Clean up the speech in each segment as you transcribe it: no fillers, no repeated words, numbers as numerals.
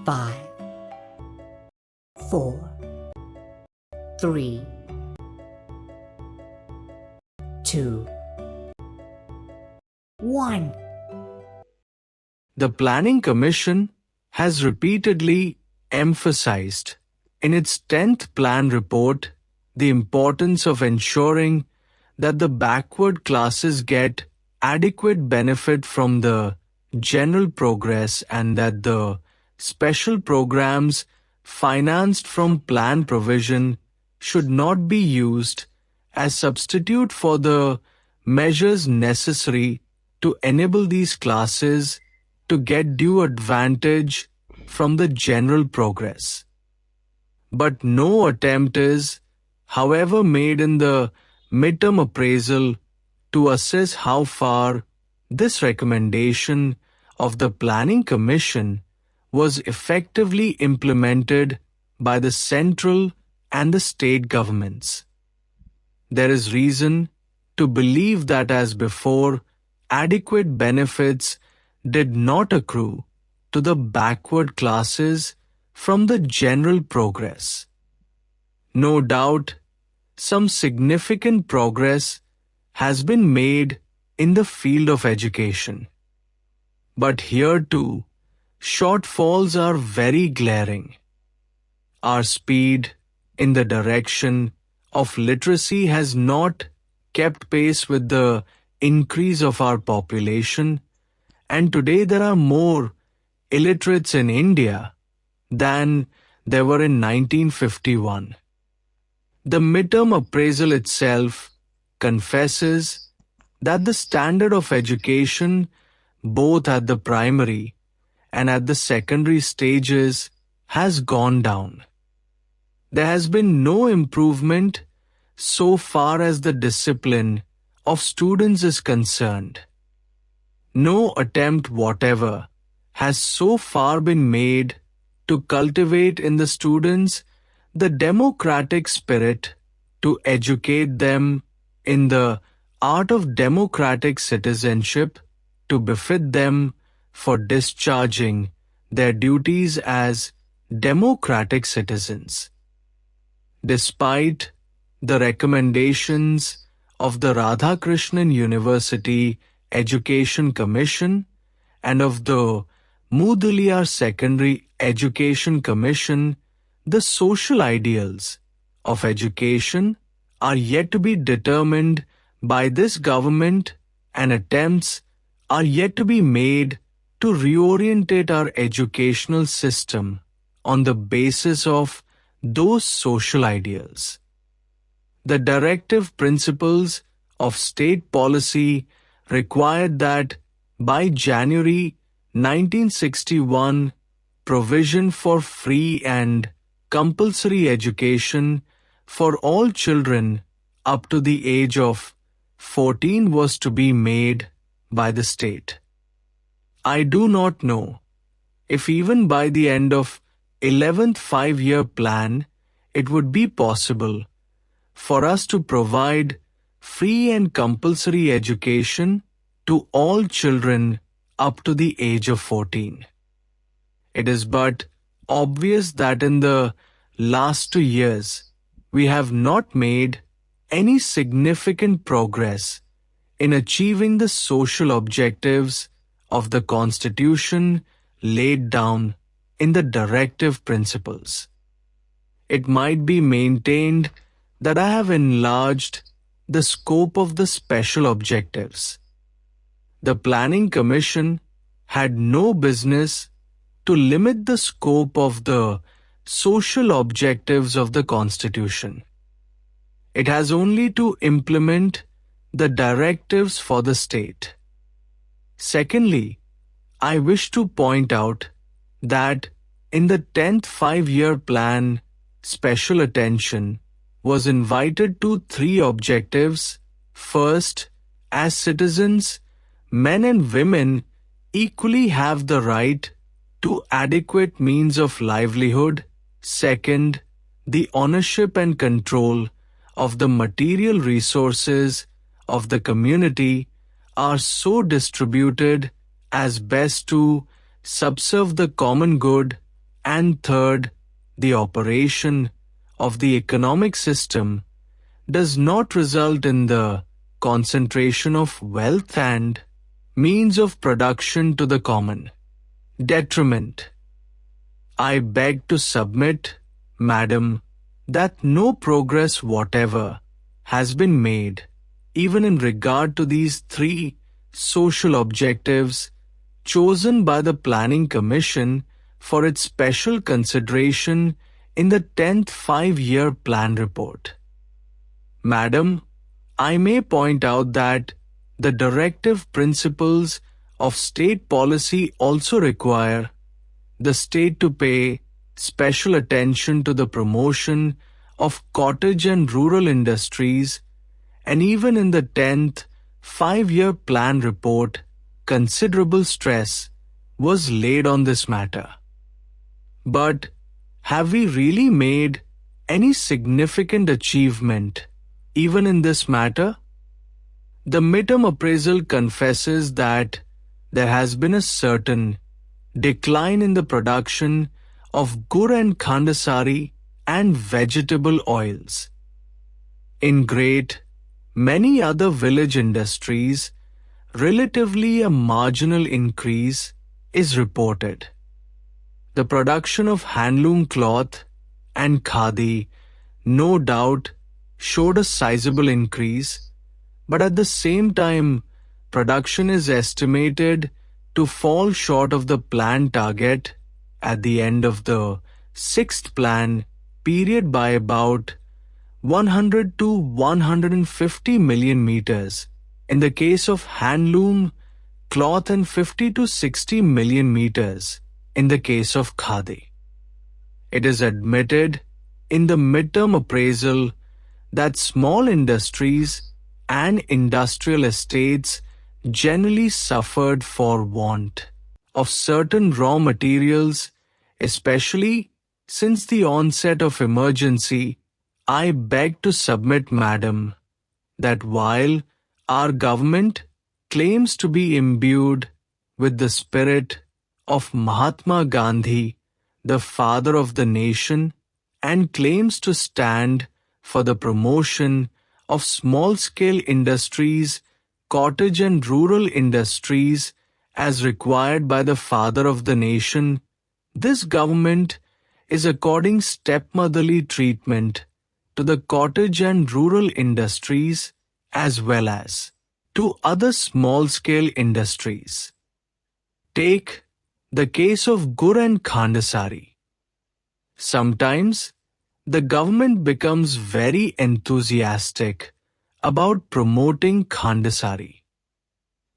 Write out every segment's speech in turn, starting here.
5, 4, 3, 2, 1. The Planning Commission has repeatedly emphasized in its 10th Plan Report the importance of ensuring that the backward classes get adequate benefit from the general progress and that the special programs financed from plan provision should not be used as substitute for the measures necessary to enable these classes to get due advantage from the general progress. But no attempt is, however, made in the midterm appraisal to assess how far this recommendation of the Planning Commission was effectively implemented by the central and the state governments. There is reason to believe that, as before, adequate benefits did not accrue to the backward classes from the general progress. No doubt, some significant progress has been made in the field of education. But here too, shortfalls are very glaring. Our speed in the direction of literacy has not kept pace with the increase of our population, and today there are more illiterates in India than there were in 1951. The midterm appraisal itself confesses that the standard of education both at the primary and at the secondary stages has gone down. There has been no improvement so far as the discipline of students is concerned. No attempt whatever has so far been made to cultivate in the students the democratic spirit, to educate them in the art of democratic citizenship, to befit them for discharging their duties as democratic citizens. Despite the recommendations of the Radhakrishnan University Education Commission and of the Mudaliar Secondary Education Commission, the social ideals of education are yet to be determined by this government, and attempts are yet to be made to reorientate our educational system on the basis of those social ideals. The directive principles of state policy required that by January 1961, provision for free and compulsory education for all children up to the age of 14 was to be made by the state. I do not know if even by the end of 11th 5-year plan it would be possible for us to provide free and compulsory education to all children up to the age of 14. It is but obvious that in the last 2 years, we have not made any significant progress in achieving the social objectives of the Constitution laid down in the directive principles. It might be maintained that I have enlarged the scope of the special objectives. The Planning Commission had no business to limit the scope of the social objectives of the Constitution. It has only to implement the directives for the state. Secondly, I wish to point out that in the 10th 5-year plan, special attention was invited to 3 objectives. First, as citizens, men and women equally have the right to adequate means of livelihood. Second, the ownership and control of the material resources of the community are so distributed as best to subserve the common good and third, the operation of the economic system does not result in the concentration of wealth and means of production to the common detriment. I beg to submit, Madam, that no progress whatever has been made, even in regard to these three social objectives chosen by the Planning Commission for its special consideration in the 10th Five-Year Plan Report. Madam, I may point out that the directive principles of state policy also require the state to pay special attention to the promotion of cottage and rural industries, and even in the 10th Five-Year Plan Report, considerable stress was laid on this matter. But have we really made any significant achievement even in this matter? The midterm appraisal confesses that there has been a certain decline in the production of gur and khandasari and vegetable oils. In great many other village industries, relatively a marginal increase is reported. The production of handloom cloth and khadi no doubt showed a sizable increase, but at the same time, production is estimated to fall short of the planned target at the end of the sixth plan period by about 100 to 150 million meters in the case of handloom cloth and 50 to 60 million meters in the case of khadi. It is admitted in the midterm appraisal that small industries and industrial estates generally suffered for want of certain raw materials, especially since the onset of emergency. I beg to submit, Madam, that while our government claims to be imbued with the spirit of Mahatma Gandhi, the father of the nation, and claims to stand for the promotion of small-scale industries, cottage and rural industries as required by the father of the nation, this government is according stepmotherly treatment to the cottage and rural industries as well as to other small-scale industries. Take the case of gur and khandasari. Sometimes the government becomes very enthusiastic about promoting khandasari.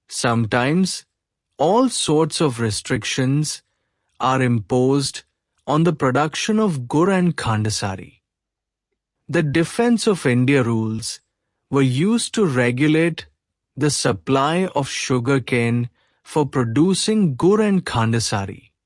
Sometimes all sorts of restrictions are imposed on the production of gur and khandasari. The Defense of India rules were used to regulate the supply of sugarcane for producing gur and khandasari.